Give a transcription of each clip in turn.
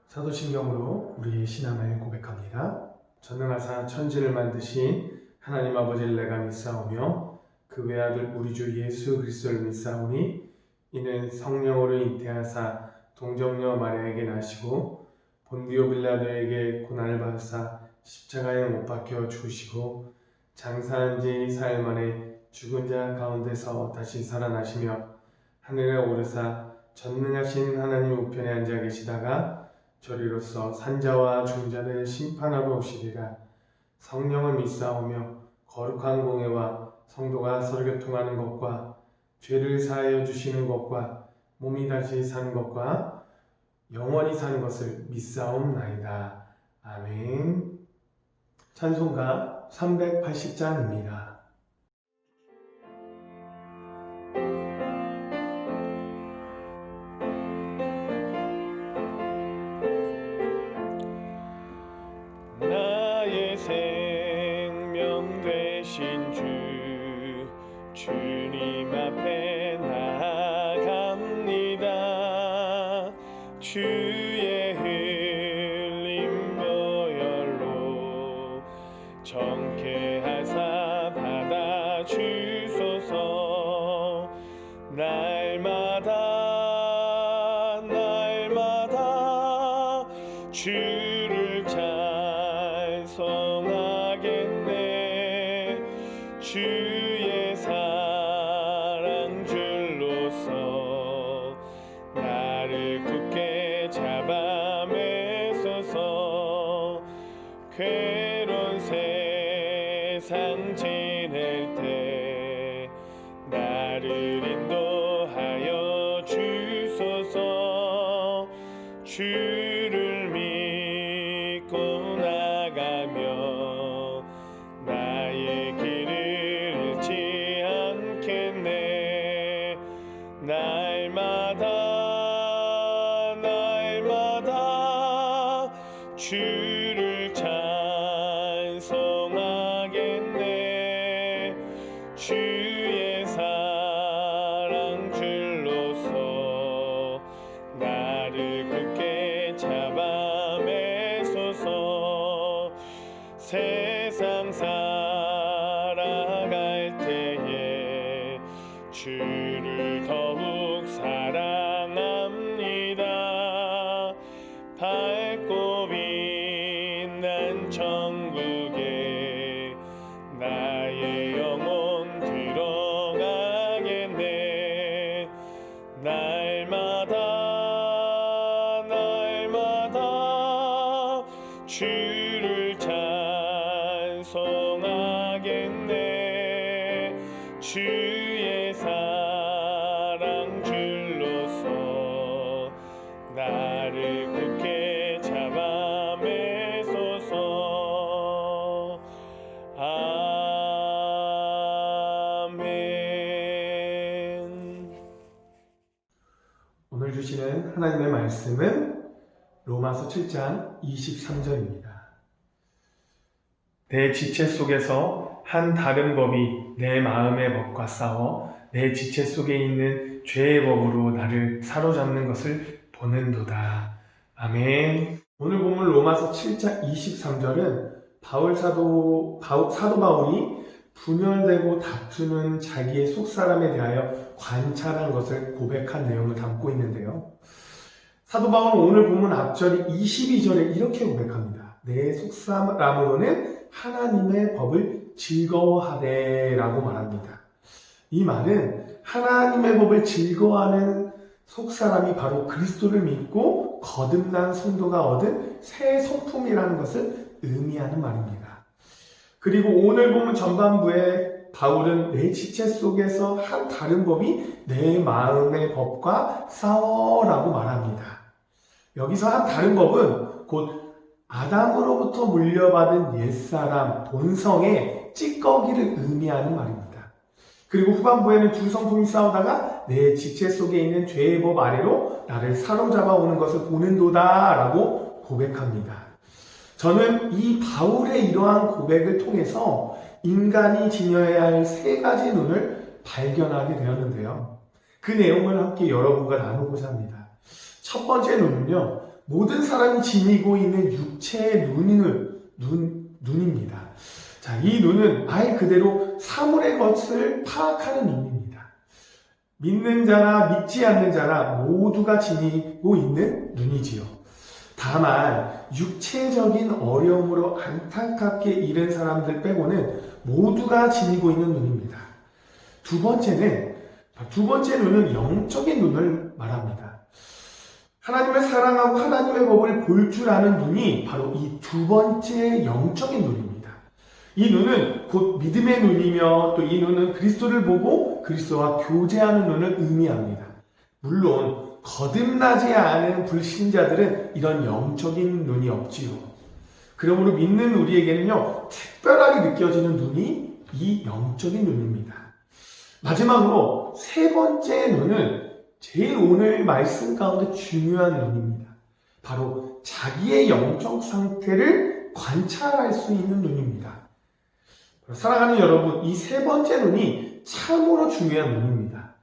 사도신경으로 우리의 신앙을 고백합니다. 전능하사 천지를 만드신 하나님 아버지를 내가 믿사오며 그 외아들 우리 주 예수 그리스도를 믿사오니 이는 성령으로 잉태하사 동정녀 마리아에게 나시고 본디오 빌라도에게 고난을 받으사 십자가에 못 박혀 죽으시고 장사한 지 사흘 만에 죽은 자 가운데서 다시 살아나시며 하늘에 오르사 전능하신 하나님 우편에 앉아 계시다가 저리로서 산자와 중자를 심판하러 오시리라. 성령을 믿사오며 거룩한 공예와 성도가 서로 교통하는 것과 죄를 사하여 주시는 것과 몸이 다시 사는 것과 영원히 사는 것을 믿사옵나이다. 아멘. 찬송가 380장입니다. 생명 되신 주님 앞에 나아갑니다. 주의 흘린 보혈로 정케하사 받아주소서. 날마다 주를 찬송하겠네. 주의 사랑 줄로서 나를 굳게 잡아 매소서. 괴로운 세상 지낼 때 나를 인도하여 주소서. 주를 믿고 나가며 나의 길을 잃지 않겠네. 날마다 주를 찬송하겠네. 주의 사랑 줄로서 나를 굳게 잡아 매소서. 세상 살아갈 때에 주를 더욱 사랑합니다. 밝고 빛난 천국에 나의 영혼 들어가겠네. 날마다 주를 찬송하겠네. 주의 사랑 줄로서 나를 굳게 잡아 매소서. 아멘. 오늘 주시는 하나님의 말씀은 로마서 7장 23절입니다. 내 지체 속에서 한 다른 법이 내 마음의 법과 싸워 내 지체 속에 있는 죄의 법으로 나를 사로잡는 것을 보는도다. 아멘. 오늘 본문 로마서 7장 23절은 사도 바울이 분열되고 다투는 자기의 속사람에 대하여 관찰한 것을 고백한 내용을 담고 있는데요. 사도 바울은 오늘 본문 앞절이 22절에 이렇게 고백합니다. 내 속사람으로는 하나님의 법을 즐거워하되 라고 말합니다. 이 말은 하나님의 법을 즐거워하는 속사람이 바로 그리스도를 믿고 거듭난 성도가 얻은 새 성품이라는 것을 의미하는 말입니다. 그리고 오늘 본문 전반부에 바울은 내 지체 속에서 한 다른 법이 내 마음의 법과 싸워라고 말합니다. 여기서 한 다른 법은 곧 아담으로부터 물려받은 옛사람, 본성의 찌꺼기를 의미하는 말입니다. 그리고 후반부에는 두 성품이 싸우다가 내 지체 속에 있는 죄의 법 아래로 나를 사로잡아 오는 것을 보는도다 라고 고백합니다. 저는 이 바울의 이러한 고백을 통해서 인간이 지녀야 할 세 가지 눈을 발견하게 되었는데요. 그 내용을 함께 여러분과 나누고자 합니다. 첫 번째 눈은요, 모든 사람이 지니고 있는 육체의 눈입니다. 자, 이 눈은 말 그대로 사물의 것을 파악하는 눈입니다. 믿는 자나 믿지 않는 자나 모두가 지니고 있는 눈이지요. 다만 육체적인 어려움으로 안타깝게 잃은 사람들 빼고는 모두가 지니고 있는 눈입니다. 두 번째 눈은 영적인 눈을 말합니다. 하나님을 사랑하고 하나님의 법을 볼 줄 아는 눈이 바로 이 두 번째 영적인 눈입니다. 이 눈은 곧 믿음의 눈이며 또 이 눈은 그리스도를 보고 그리스도와 교제하는 눈을 의미합니다. 물론 거듭나지 않은 불신자들은 이런 영적인 눈이 없지요. 그러므로 믿는 우리에게는요, 특별하게 느껴지는 눈이 이 영적인 눈입니다. 마지막으로 세 번째 눈은 제일 오늘 말씀 가운데 중요한 눈입니다. 바로 자기의 영적 상태를 관찰할 수 있는 눈입니다. 사랑하는 여러분, 이 세 번째 눈이 참으로 중요한 눈입니다.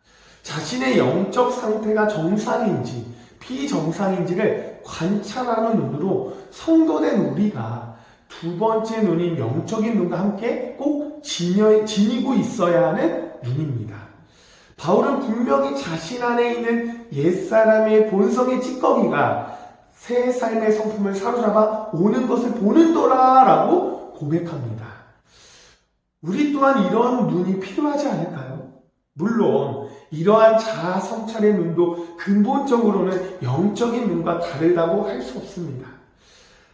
자신의 영적 상태가 정상인지 비정상인지를 관찰하는 눈으로 성도된 우리가 두 번째 눈인 영적인 눈과 함께 꼭 지니고 있어야 하는 눈입니다. 바울은 분명히 자신 안에 있는 옛사람의 본성의 찌꺼기가 새 삶의 성품을 사로잡아 오는 것을 보는도라 라고 고백합니다. 우리 또한 이런 눈이 필요하지 않을까요? 물론 이러한 자아 성찰의 눈도 근본적으로는 영적인 눈과 다르다고 할 수 없습니다.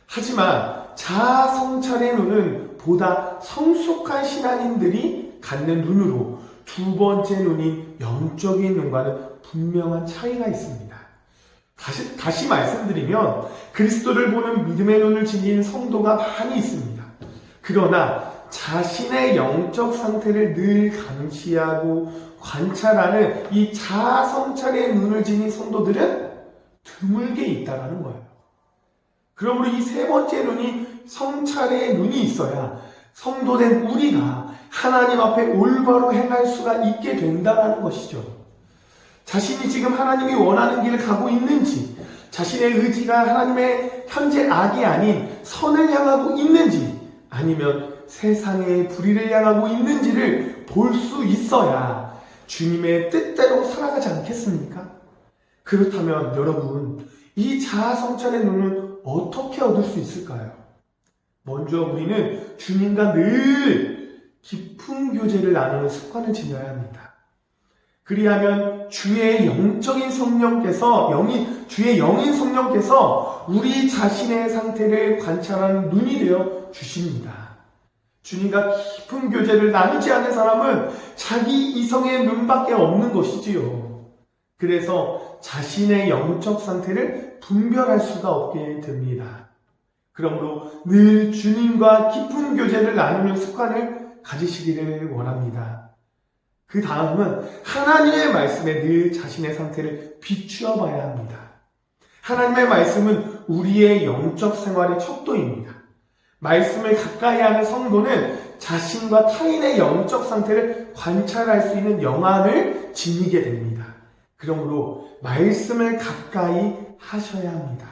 하지만 자아 성찰의 눈은 보다 성숙한 신앙인들이 갖는 눈으로 두 번째 눈인 영적인 눈과는 분명한 차이가 있습니다. 다시 말씀드리면 그리스도를 보는 믿음의 눈을 지닌 성도가 많이 있습니다. 그러나 자신의 영적 상태를 늘 감시하고 관찰하는 이 자아 성찰의 눈을 지닌 성도들은 드물게 있다는 거예요. 그러므로 이 세 번째 눈이 성찰의 눈이 있어야 성도된 우리가 하나님 앞에 올바로 행할 수가 있게 된다는 것이죠. 자신이 지금 하나님이 원하는 길을 가고 있는지, 자신의 의지가 하나님의 현재 악이 아닌 선을 향하고 있는지, 아니면 세상의 불의를 향하고 있는지를 볼 수 있어야 주님의 뜻대로 살아가지 않겠습니까? 그렇다면 여러분, 이 자아 성찰의 눈은 어떻게 얻을 수 있을까요? 먼저 우리는 주님과 늘 깊은 교제를 나누는 습관을 지녀야 합니다. 그리하면 주의 영인 성령께서 우리 자신의 상태를 관찰하는 눈이 되어 주십니다. 주님과 깊은 교제를 나누지 않는 사람은 자기 이성의 눈밖에 없는 것이지요. 그래서 자신의 영적 상태를 분별할 수가 없게 됩니다. 그러므로 늘 주님과 깊은 교제를 나누는 습관을 가지시기를 원합니다. 그 다음은 하나님의 말씀에 늘 자신의 상태를 비추어 봐야 합니다. 하나님의 말씀은 우리의 영적 생활의 척도입니다. 말씀을 가까이 하는 성도는 자신과 타인의 영적 상태를 관찰할 수 있는 영안을 지니게 됩니다. 그러므로 말씀을 가까이 하셔야 합니다.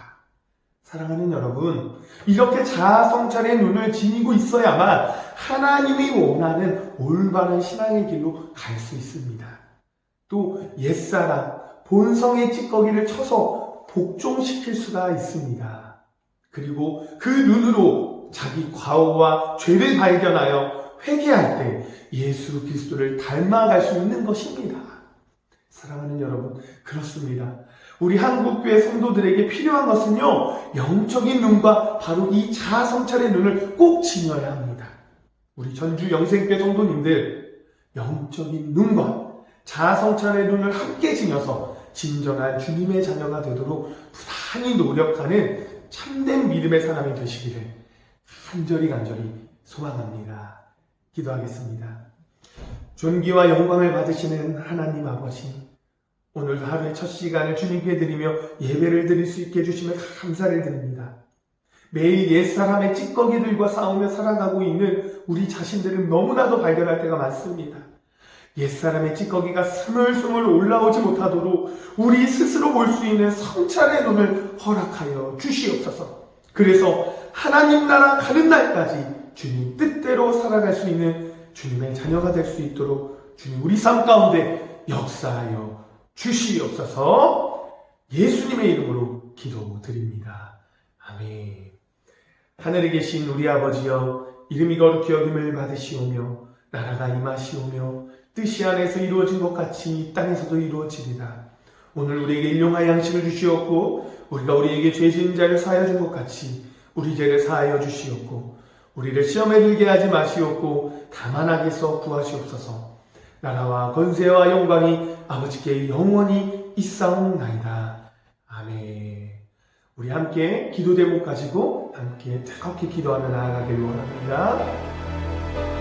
사랑하는 여러분, 이렇게 자아 성찰의 눈을 지니고 있어야만 하나님이 원하는 올바른 신앙의 길로 갈 수 있습니다. 또 옛사람, 본성의 찌꺼기를 쳐서 복종시킬 수가 있습니다. 그리고 그 눈으로 자기 과오와 죄를 발견하여 회개할 때 예수 그리스도를 닮아갈 수 있는 것입니다. 사랑하는 여러분, 그렇습니다. 우리 한국교회 성도들에게 필요한 것은요, 영적인 눈과 바로 이 자아 성찰의 눈을 꼭 지녀야 합니다. 우리 전주 영생교회 성도님들, 영적인 눈과 자아 성찰의 눈을 함께 지녀서 진정한 주님의 자녀가 되도록 부단히 노력하는 참된 믿음의 사람이 되시기를 간절히 소망합니다. 기도하겠습니다. 존귀와 영광을 받으시는 하나님 아버지, 오늘도 하루의 첫 시간을 주님께 드리며 예배를 드릴 수 있게 해주시며 감사를 드립니다. 매일 옛사람의 찌꺼기들과 싸우며 살아가고 있는 우리 자신들은 너무나도 발견할 때가 많습니다. 옛사람의 찌꺼기가 스물스물 올라오지 못하도록 우리 스스로 볼 수 있는 성찰의 눈을 허락하여 주시옵소서. 그래서 하나님 나라 가는 날까지 주님 뜻대로 살아갈 수 있는 주님의 자녀가 될 수 있도록 주님 우리 삶 가운데 역사하여 주시옵소서. 예수님의 이름으로 기도드립니다. 아멘. 하늘에 계신 우리 아버지여, 이름이 거룩히 여김을 받으시오며 나라가 임하시오며 뜻이 안에서 이루어진 것 같이 땅에서도 이루어지리다. 오늘 우리에게 일용할 양식을 주시옵고 우리가 우리에게 죄 지은 자를 사하여 준 것 같이 우리 죄를 사하여 주시옵고 우리를 시험에 들게 하지 마시옵고 다만 악에서 구하시옵소서. 나라와 권세와 영광이 아버지께 영원히 있사옵나이다. 아멘. 우리 함께 기도 제목 가지고 함께 뜨겁게 기도하며 나아가길 원합니다.